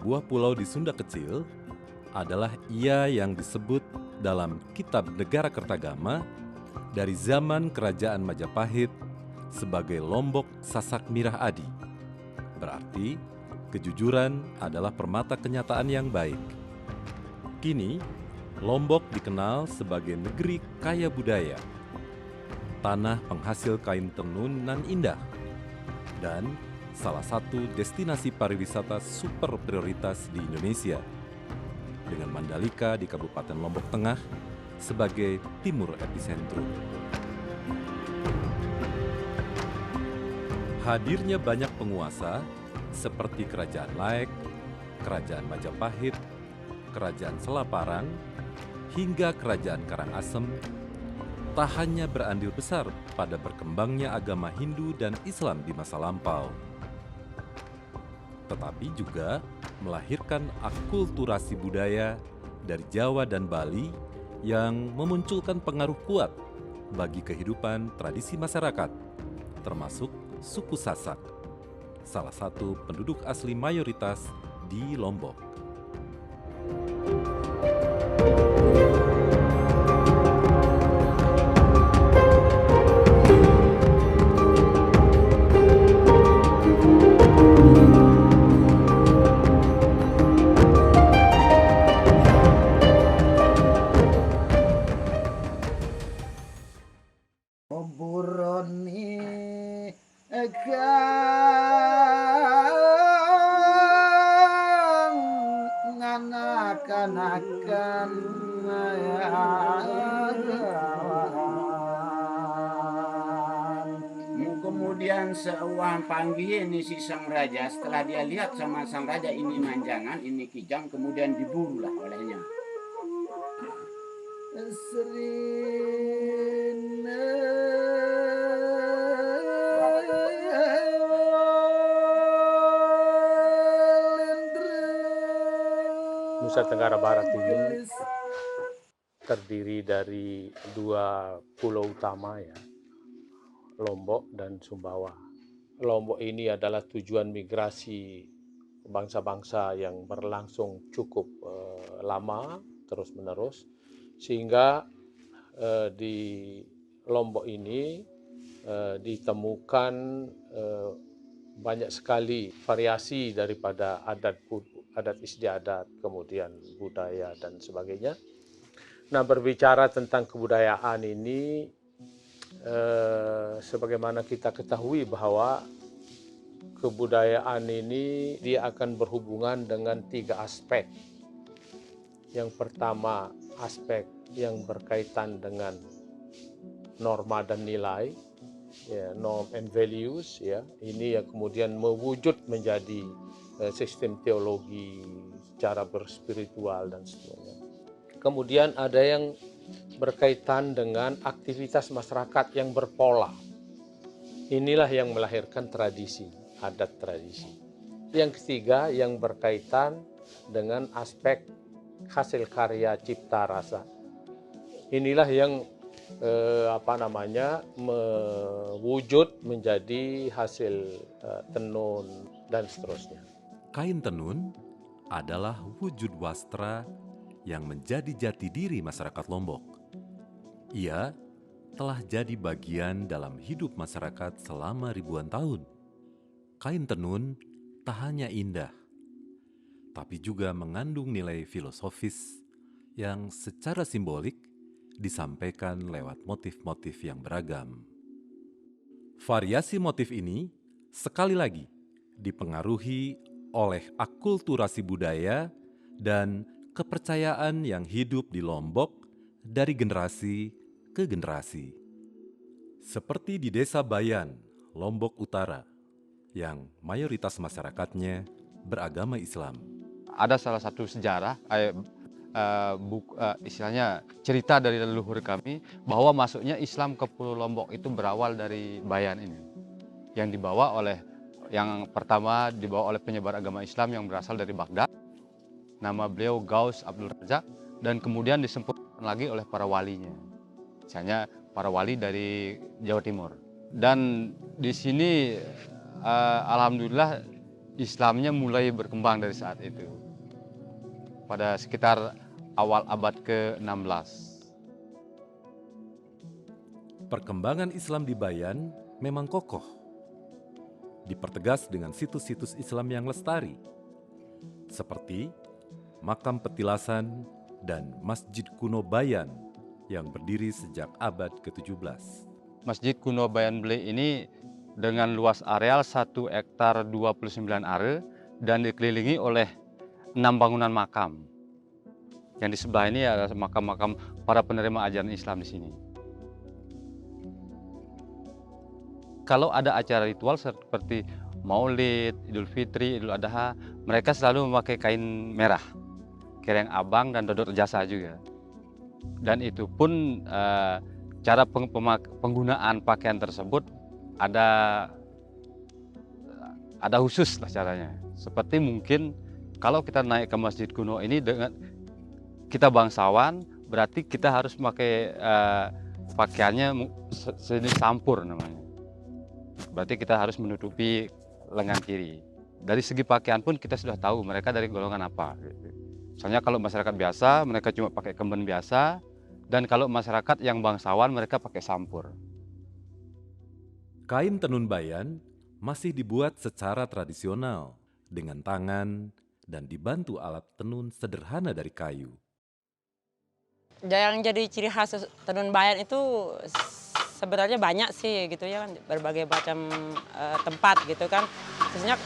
sebuah pulau di Sunda kecil adalah ia yang disebut dalam Kitab Negara Kertagama dari zaman Kerajaan Majapahit sebagai Lombok Sasak Mirah Adi. Berarti, kejujuran adalah permata kenyataan yang baik. Kini, Lombok dikenal sebagai negeri kaya budaya, tanah penghasil kain tenun nan indah, dan salah satu destinasi pariwisata super prioritas di Indonesia, dengan Mandalika di Kabupaten Lombok Tengah sebagai timur epicentrum. Hadirnya banyak penguasa seperti Kerajaan Laek, Kerajaan Majapahit, Kerajaan Selaparang, hingga Kerajaan Karangasem tak hanya berandil besar pada berkembangnya agama Hindu dan Islam di masa lampau, tetapi juga melahirkan akulturasi budaya dari Jawa dan Bali yang memunculkan pengaruh kuat bagi kehidupan tradisi masyarakat, termasuk suku Sasak, salah satu penduduk asli mayoritas di Lombok. Kemudian seuang panggil ini si sang raja, setelah dia lihat sama sang raja ini manjangan, ini kijang, kemudian diburulah olehnya. Nusa Tenggara Barat ini terdiri dari dua pulau utama ya, Lombok dan Sumbawa. Lombok ini adalah tujuan migrasi bangsa-bangsa yang berlangsung cukup lama, terus-menerus, sehingga di Lombok ini ditemukan banyak sekali variasi daripada adat istiadat, kemudian budaya dan sebagainya. Nah, berbicara tentang kebudayaan ini, sebagaimana kita ketahui bahwa kebudayaan ini dia akan berhubungan dengan tiga aspek. Yang pertama, aspek yang berkaitan dengan norma dan nilai, ya, norm and values, ya. Ini yang kemudian mewujud menjadi sistem teologi, cara berspiritual dan sebagainya. Kemudian ada yang berkaitan dengan aktivitas masyarakat yang berpola. Inilah yang melahirkan tradisi, adat tradisi. Yang ketiga yang berkaitan dengan aspek hasil karya cipta rasa. Inilah yang mewujud menjadi hasil tenun dan seterusnya. Kain tenun adalah wujud wastra yang menjadi jati diri masyarakat Lombok. Ia telah jadi bagian dalam hidup masyarakat selama ribuan tahun. Kain tenun tak hanya indah, tapi juga mengandung nilai filosofis yang secara simbolik disampaikan lewat motif-motif yang beragam. Variasi motif ini sekali lagi dipengaruhi oleh akulturasi budaya dan kepercayaan yang hidup di Lombok dari generasi ke generasi. Seperti di Desa Bayan, Lombok Utara, yang mayoritas masyarakatnya beragama Islam. Ada salah satu sejarah, istilahnya cerita dari leluhur kami, bahwa masuknya Islam ke Pulau Lombok itu berawal dari Bayan ini. Yang pertama dibawa oleh penyebar agama Islam yang berasal dari Baghdad. Nama beliau Gaus Abdul Razak, dan kemudian disempurnakan lagi oleh para walinya. Misalnya para wali dari Jawa Timur. Dan di sini alhamdulillah Islamnya mulai berkembang dari saat itu. Pada sekitar awal abad ke-16. Perkembangan Islam di Bayan memang kokoh. Dipertegas dengan situs-situs Islam yang lestari, seperti Makam Petilasan dan Masjid Kuno Bayan yang berdiri sejak abad ke-17. Masjid Kuno Bayan Bele ini dengan luas areal 1 hektar 29 are dan dikelilingi oleh 6 bangunan makam. Yang di sebelah ini adalah makam-makam para penerima ajaran Islam di sini. Kalau ada acara ritual seperti Maulid, Idul Fitri, Idul Adha, mereka selalu memakai kain merah, kereng abang dan dodot jasa juga. Dan itu pun cara penggunaan pakaian tersebut ada khusus lah caranya. Seperti mungkin kalau kita naik ke Masjid Kuno ini dengan kita bangsawan, berarti kita harus memakai pakaiannya sejenis sampur namanya. Berarti kita harus menutupi lengan kiri. Dari segi pakaian pun kita sudah tahu mereka dari golongan apa. Misalnya kalau masyarakat biasa, mereka cuma pakai kemben biasa. Dan kalau masyarakat yang bangsawan, mereka pakai sampur. Kain tenun Bayan masih dibuat secara tradisional dengan tangan dan dibantu alat tenun sederhana dari kayu. Yang jadi ciri khas tenun Bayan itu sebenarnya banyak sih gitu ya kan, berbagai macam tempat gitu kan. Khususnya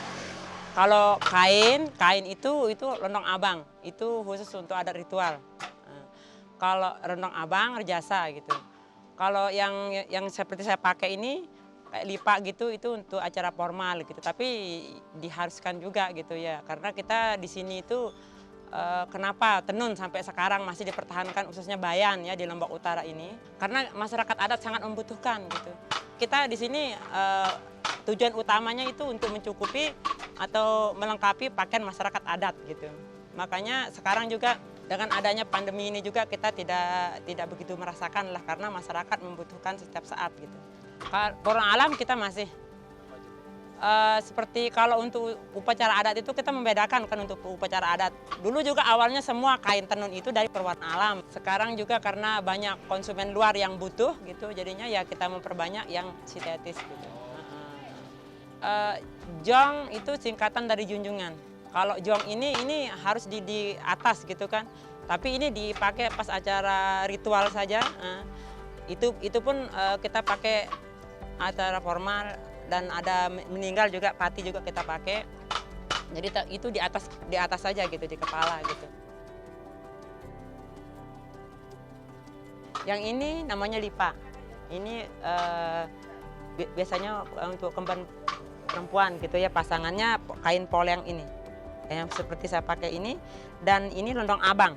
kalau kain itu rendong abang, itu khusus untuk adat ritual. Kalau rendong abang rejasa gitu. Kalau yang seperti saya pakai ini kayak lipa gitu, itu untuk acara formal gitu. Tapi diharuskan juga gitu ya, karena kita di sini itu kenapa tenun sampai sekarang masih dipertahankan khususnya Bayan ya di Lombok Utara ini, karena masyarakat adat sangat membutuhkan gitu. Kita di sini tujuan utamanya itu untuk mencukupi atau melengkapi pakaian masyarakat adat gitu. Makanya sekarang juga dengan adanya pandemi ini juga kita tidak begitu merasakan lah, karena masyarakat membutuhkan setiap saat gitu. Orang alam kita masih seperti kalau untuk upacara adat itu kita membedakan kan untuk upacara adat. Dulu juga awalnya semua kain tenun itu dari perwarna alam. Sekarang juga karena banyak konsumen luar yang butuh gitu, jadinya ya kita memperbanyak yang sintetis gitu. Jong itu singkatan dari junjungan. Kalau jong ini harus di atas gitu kan. Tapi ini dipakai pas acara ritual saja. Itu pun kita pakai acara formal. Dan ada meninggal juga, pati juga kita pakai. Jadi itu di atas saja gitu, di kepala gitu. Yang ini namanya lipa. Ini biasanya untuk kemban perempuan gitu ya, pasangannya kain poleng ini. Yang seperti saya pakai ini, dan ini rendong abang.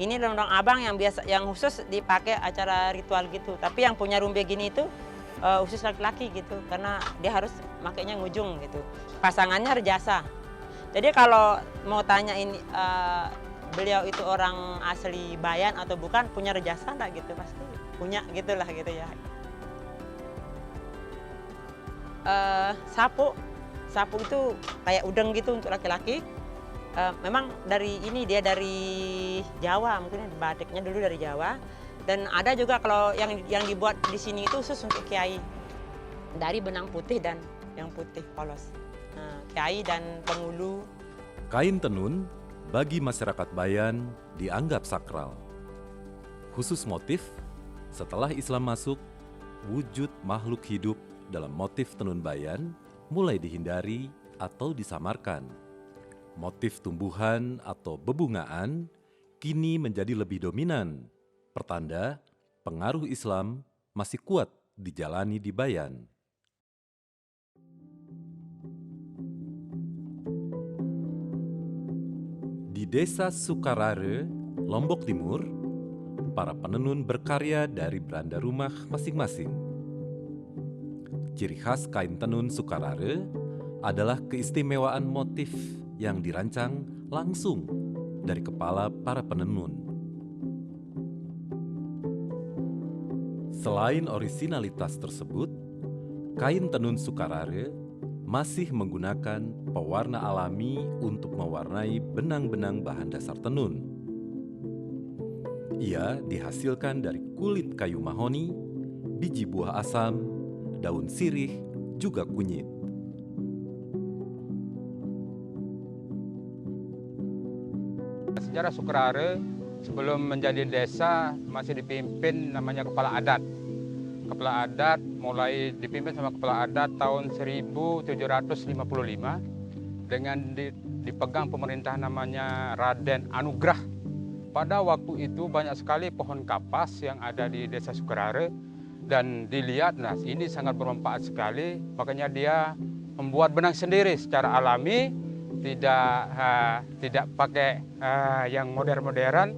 Ini rendong abang yang khusus dipakai acara ritual gitu. Tapi yang punya rumbe gini itu khusus laki-laki gitu, karena dia harus makainya ngujung gitu. Pasangannya rejasa. Jadi kalau mau tanya ini beliau itu orang asli Bayan atau bukan, punya rejasa enggak gitu, pasti punya gitulah gitu ya. Sapu itu kayak udeng gitu untuk laki-laki. Memang dia dari Jawa, mungkin batiknya dulu dari Jawa. Dan ada juga kalau yang dibuat di sini itu khusus untuk kiai, dari benang putih dan yang putih polos. Kiai dan pengulu. Kain tenun bagi masyarakat Bayan dianggap sakral. Khusus motif, setelah Islam masuk, wujud makhluk hidup dalam motif tenun Bayan mulai dihindari atau disamarkan. Motif tumbuhan atau bebungaan kini menjadi lebih dominan. Pertanda pengaruh Islam masih kuat dijalani di Bayan. Di Desa Sukarare, Lombok Timur, para penenun berkarya dari beranda rumah masing-masing. Ciri khas kain tenun Sukarare adalah keistimewaan motif yang dirancang langsung dari kepala para penenun. Selain orisinalitas tersebut, kain tenun Sukarare masih menggunakan pewarna alami untuk mewarnai benang-benang bahan dasar tenun. Ia dihasilkan dari kulit kayu mahoni, biji buah asam, daun sirih, juga kunyit. Sejarah Sukarare sebelum menjadi desa masih dipimpin namanya kepala adat. Kepala adat mulai dipimpin sama kepala adat tahun 1755 dengan dipegang pemerintah namanya Raden Anugrah. Pada waktu itu banyak sekali pohon kapas yang ada di desa Sukarare dan dilihat, nah ini sangat bermanfaat sekali, makanya dia membuat benang sendiri secara alami, tidak pakai yang modern-modern.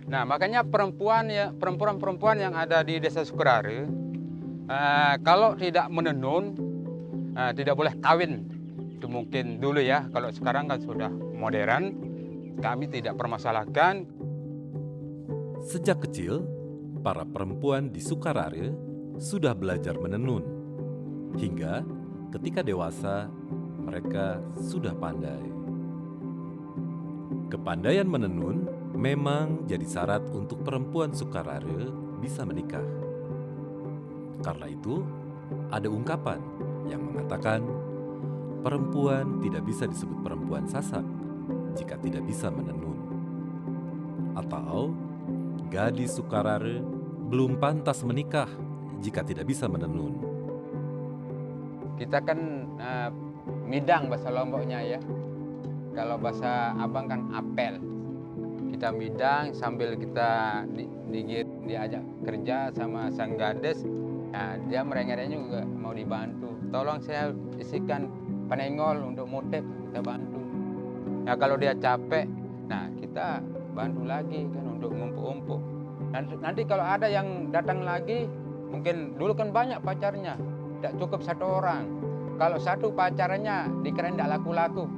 Nah, makanya perempuan-perempuan yang ada di desa Sukarare kalau tidak menenun tidak boleh kawin. Itu mungkin dulu ya, kalau sekarang kan sudah modern, kami tidak permasalahkan. Sejak kecil, para perempuan di Sukarare sudah belajar menenun. Hingga ketika dewasa, mereka sudah pandai. Kepandaian menenun memang jadi syarat untuk perempuan Sukarare bisa menikah. Karena itu, ada ungkapan yang mengatakan perempuan tidak bisa disebut perempuan Sasak jika tidak bisa menenun. Atau gadis Sukarare belum pantas menikah jika tidak bisa menenun. Kita kan midang bahasa Lomboknya ya. Kalau bahasa Abang kan apel. Kita midang sambil kita diajak kerja sama sang gadis. Nah, dia merengek-rengek juga mau dibantu. Tolong saya isikan penengol untuk motif, kita bantu. Nah, kalau dia capek, nah kita bantu lagi kan untuk ngumpuk-ngumpuk. Nanti kalau ada yang datang lagi, mungkin dulu kan banyak pacarnya, tidak cukup satu orang. Kalau satu pacarnya dikirain tidak laku-laku.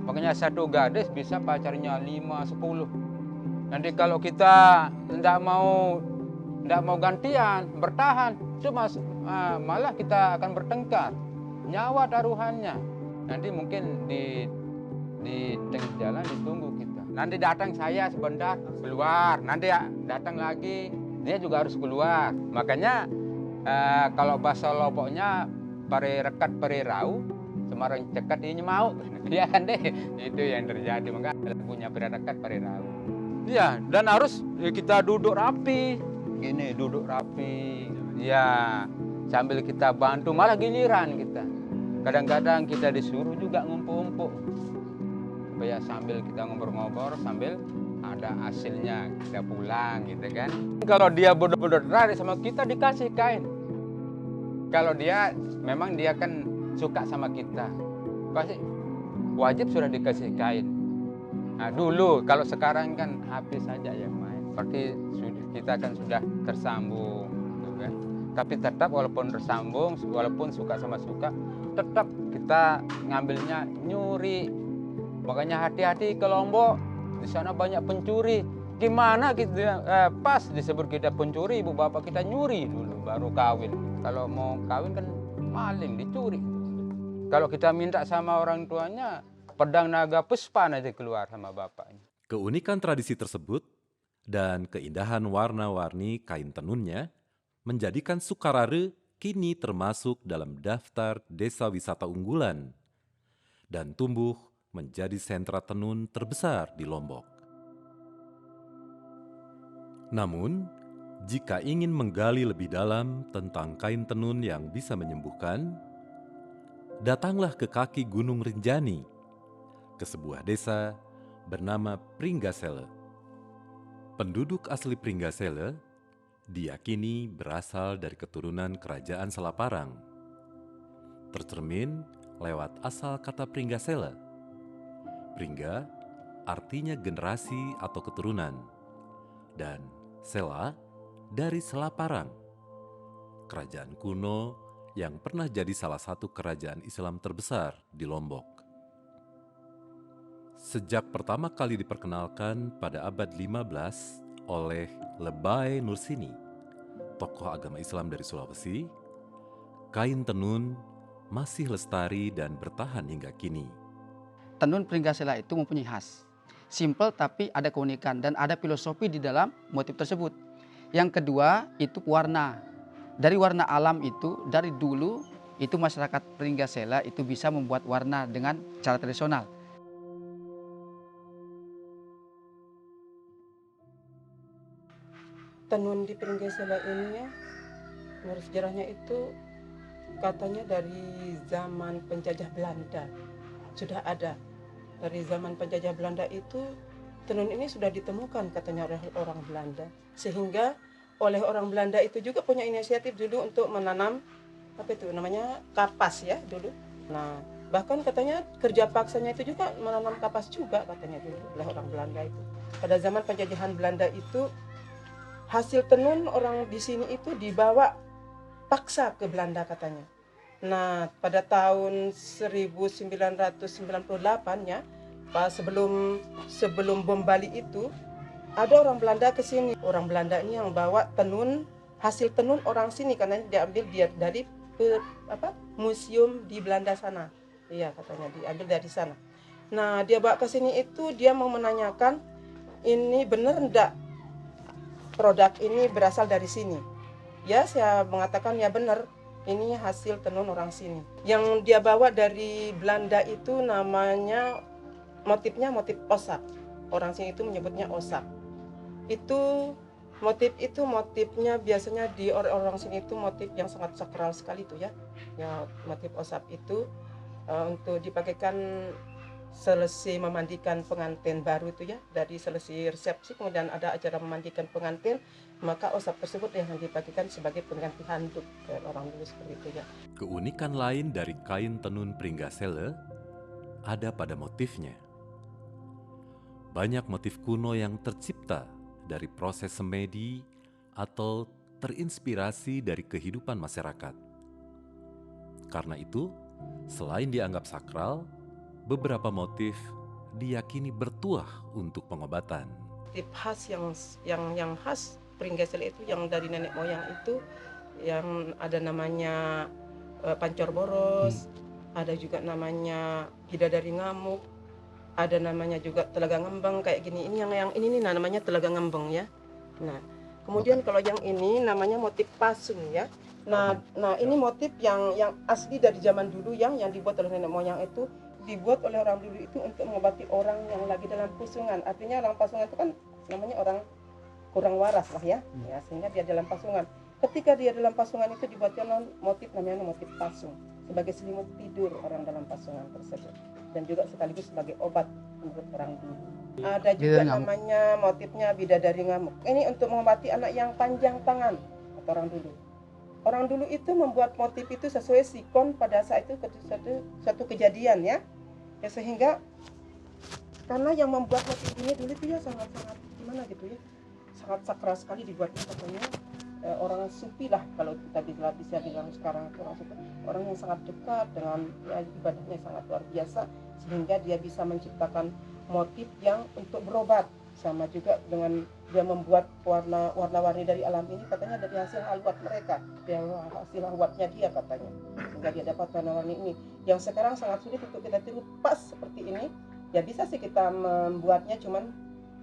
Makanya satu gadis bisa pacarnya 5-10. Nanti kalau kita tidak mau gantian, bertahan, cuma malah kita akan bertengkar. Nyawa taruhannya. Nanti mungkin di tengah jalan ditunggu kita. Nanti datang saya sebentar, keluar. Nanti datang lagi, dia juga harus keluar. Makanya kalau bahasa Lomboknya pare rekat pare rau, Semarang cekat ini mau. Ya kan deh, itu yang terjadi. Maka punya pare rekat pare rau. Ya, dan harus kita duduk rapi. Gini, duduk rapi. Ya, sambil kita bantu, malah giliran kita. Kadang-kadang kita disuruh juga ngumpul-ngumpul. Supaya sambil kita ngobrol-ngobrol, sambil ada hasilnya, kita pulang gitu kan. Kalau dia bodoh-bodoh tertarik sama kita, dikasih kain. Kalau dia, memang dia kan suka sama kita, pasti wajib sudah dikasih kain. Nah dulu, kalau sekarang kan HP saja yang main. Berarti kita kan sudah tersambung. Gitu kan. Tapi tetap walaupun tersambung, walaupun suka sama suka, tetap kita ngambilnya nyuri. Makanya hati-hati ke Lombok, di sana banyak pencuri. Gimana kita pas disebut kita pencuri, ibu bapak kita nyuri dulu baru kawin. Kalau mau kawin kan maling, dicuri. Kalau kita minta sama orang tuanya, pedang naga puspa nanti keluar sama bapaknya. Keunikan tradisi tersebut dan keindahan warna-warni kain tenunnya menjadikan Sukarare kini termasuk dalam daftar desa wisata unggulan dan tumbuh menjadi sentra tenun terbesar di Lombok. Namun, jika ingin menggali lebih dalam tentang kain tenun yang bisa menyembuhkan, datanglah ke kaki Gunung Rinjani, ke sebuah desa bernama Pringgasele. Penduduk asli Pringgasele diyakini berasal dari keturunan Kerajaan Selaparang. Tercermin lewat asal kata Pringgasele. Pringga artinya generasi atau keturunan, dan Sela dari Selaparang, kerajaan kuno yang pernah jadi salah satu kerajaan Islam terbesar di Lombok. Sejak pertama kali diperkenalkan pada abad 15 oleh Lebay Nursini, tokoh agama Islam dari Sulawesi, kain tenun masih lestari dan bertahan hingga kini. Tenun Pringgasela itu mempunyai khas. Simple tapi ada keunikan dan ada filosofi di dalam motif tersebut. Yang kedua itu warna. Dari warna alam itu, dari dulu itu masyarakat Pringgasela itu bisa membuat warna dengan cara tradisional. Tenun di Pringgasela ini ya, menurut sejarahnya itu katanya dari zaman penjajah Belanda sudah ada. Dari zaman penjajah Belanda itu tenun ini sudah ditemukan katanya oleh orang Belanda, sehingga oleh orang Belanda itu juga punya inisiatif dulu untuk menanam apa itu namanya kapas ya dulu. Nah bahkan katanya kerja paksanya itu juga menanam kapas juga katanya dulu oleh orang Belanda itu. Pada zaman penjajahan Belanda itu hasil tenun orang di sini itu dibawa paksa ke Belanda katanya. Nah, pada tahun 1998 ya, sebelum bom Bali itu, ada orang Belanda ke sini. Orang Belanda ini yang bawa tenun, hasil tenun orang sini karena diambil dari museum di Belanda sana. Iya, katanya diambil dari sana. Nah, dia bawa ke sini itu dia mau menanyakan ini benar enggak produk ini berasal dari sini. Ya, saya mengatakan ya benar. Ini hasil tenun orang sini. Yang dia bawa dari Belanda itu namanya motifnya motif osak. Orang sini itu menyebutnya osak. Itu motifnya biasanya di orang sini itu motif yang sangat sakral sekali itu ya. Ya motif osak itu untuk dipakaikan selesai memandikan pengantin baru itu ya, dari selesai resepsi kemudian ada acara memandikan pengantin, maka osap tersebut yang dipakai sebagai pengganti handuk orang dulu seperti itu ya. Keunikan lain dari kain tenun Pringgasela ada pada motifnya. Banyak motif kuno yang tercipta dari proses semedi atau terinspirasi dari kehidupan masyarakat. Karena itu, selain dianggap sakral, beberapa motif diyakini bertuah untuk pengobatan. Motif khas yang khas Pringgasela itu yang dari nenek moyang itu yang ada namanya pancor boros, ada juga namanya bidadari ngamuk, ada namanya juga telaga ngembang kayak gini. Ini yang ini nih namanya telaga ngembang ya. Nah, kemudian kalau yang ini namanya motif pasung ya. Nah ini motif yang asli dari zaman dulu yang dibuat oleh nenek moyang itu, dibuat oleh orang dulu itu untuk mengobati orang yang lagi dalam pasungan. Artinya orang pasungan itu kan namanya orang kurang waras lah ya, sehingga dia dalam pasungan. Ketika dia dalam pasungan itu dibuatkan motif namanya motif pasung sebagai selimut tidur orang dalam pasungan tersebut, dan juga sekaligus sebagai obat menurut orang dulu. Ada juga namanya motifnya bidadari ngamuk. Ini untuk mengobati anak yang panjang tangan atau orang dulu. Orang dulu itu membuat motif itu sesuai sikon pada saat itu suatu kejadian ya. Ya sehingga karena yang membuat motif ini dulu itu ya sangat-sangat gimana gitu ya, sangat sakral sekali dibuatnya katanya orang sufi lah kalau kita bisa bilang sekarang itu orang sufi, orang yang sangat dekat dengan ya, ibadahnya sangat luar biasa sehingga dia bisa menciptakan motif yang untuk berobat. Sama juga dengan dia membuat warna-warni dari alam ini katanya dari hasil halwat mereka, yang hasil halwatnya dia katanya, sehingga dia dapat warna-warni ini yang sekarang sangat sulit untuk kita tiru pas seperti ini. Ya bisa sih kita membuatnya, cuman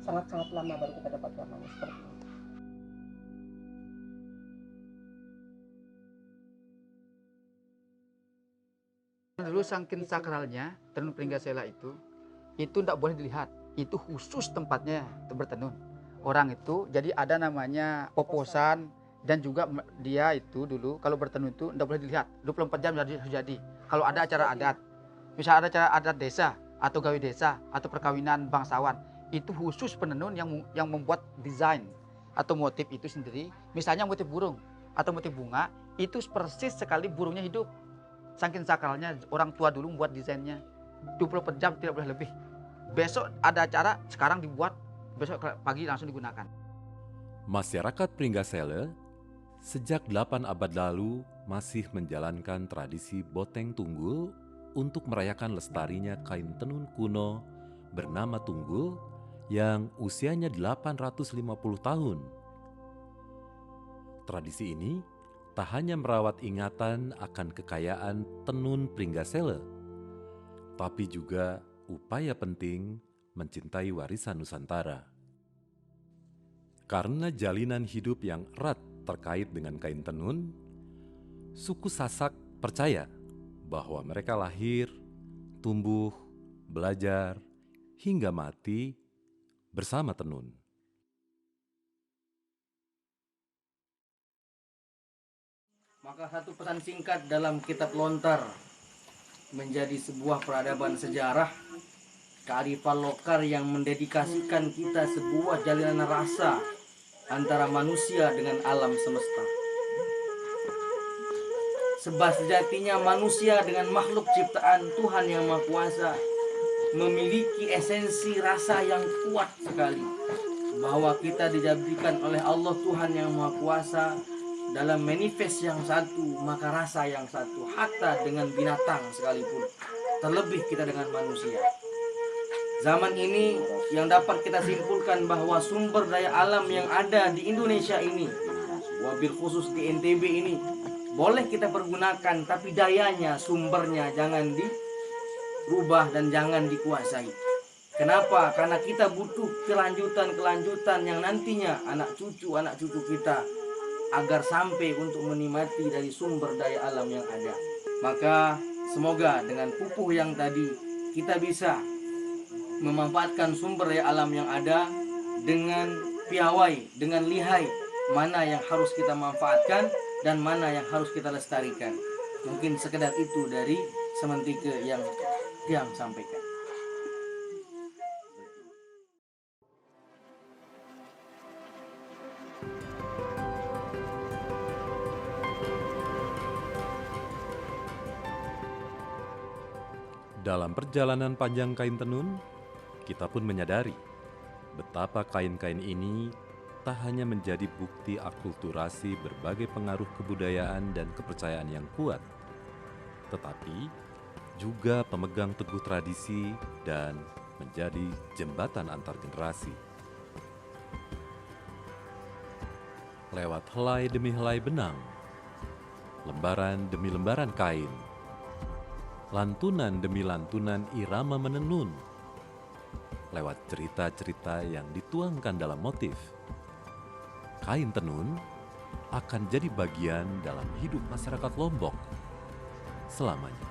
sangat-sangat lama baru kita dapat warnanya seperti ini. Dulu saking sakralnya tenun Pringgasela itu tidak boleh dilihat. Itu khusus tempatnya bertenun. Orang itu jadi ada namanya poposan, dan juga dia itu dulu kalau bertenun itu tidak boleh dilihat. 24 jam harus jadi. Kalau ada acara adat, misalnya ada acara adat desa atau gawe desa atau perkawinan bangsawan, itu khusus penenun yang membuat desain atau motif itu sendiri. Misalnya motif burung atau motif bunga, itu persis sekali burungnya hidup. Saking sakralnya orang tua dulu membuat desainnya. 24 jam tidak boleh lebih. Besok ada acara, sekarang dibuat, besok pagi langsung digunakan. Masyarakat Pringgasela sejak 8 abad lalu masih menjalankan tradisi Boteng Tunggul untuk merayakan lestarinya kain tenun kuno bernama Tunggul yang usianya 850 tahun. Tradisi ini tak hanya merawat ingatan akan kekayaan tenun Pringgasele, tapi juga upaya penting mencintai warisan Nusantara. Karena jalinan hidup yang erat terkait dengan kain tenun, suku Sasak percaya bahwa mereka lahir, tumbuh, belajar, hingga mati bersama tenun. Maka satu pesan singkat dalam kitab Lontar menjadi sebuah peradaban sejarah, kearifan lokal yang mendedikasikan kita sebuah jalinan rasa antara manusia dengan alam semesta. Sebab sejatinya manusia dengan makhluk ciptaan Tuhan Yang Maha Kuasa memiliki esensi rasa yang kuat sekali, bahwa kita dijadikan oleh Allah Tuhan Yang Maha Kuasa dalam manifest yang satu, maka rasa yang satu, hatta dengan binatang sekalipun, terlebih kita dengan manusia. Zaman ini yang dapat kita simpulkan bahwa sumber daya alam yang ada di Indonesia ini, wabil khusus di NTB ini, boleh kita pergunakan, tapi dayanya, sumbernya jangan dirubah dan jangan dikuasai. Kenapa? Karena kita butuh kelanjutan-kelanjutan yang nantinya anak cucu kita agar sampai untuk menikmati dari sumber daya alam yang ada. Maka semoga dengan pupuh yang tadi kita bisa memanfaatkan sumber daya alam yang ada dengan piawai, dengan lihai, mana yang harus kita manfaatkan dan mana yang harus kita lestarikan. Mungkin sekedar itu dari sementika yang Tiang sampaikan. Dalam perjalanan panjang kain tenun, kita pun menyadari betapa kain-kain ini tak hanya menjadi bukti akulturasi berbagai pengaruh kebudayaan dan kepercayaan yang kuat, tetapi juga pemegang teguh tradisi dan menjadi jembatan antar generasi. Lewat helai demi helai benang, lembaran demi lembaran kain, lantunan demi lantunan irama menenun, lewat cerita-cerita yang dituangkan dalam motif, kain tenun akan jadi bagian dalam hidup masyarakat Lombok selamanya.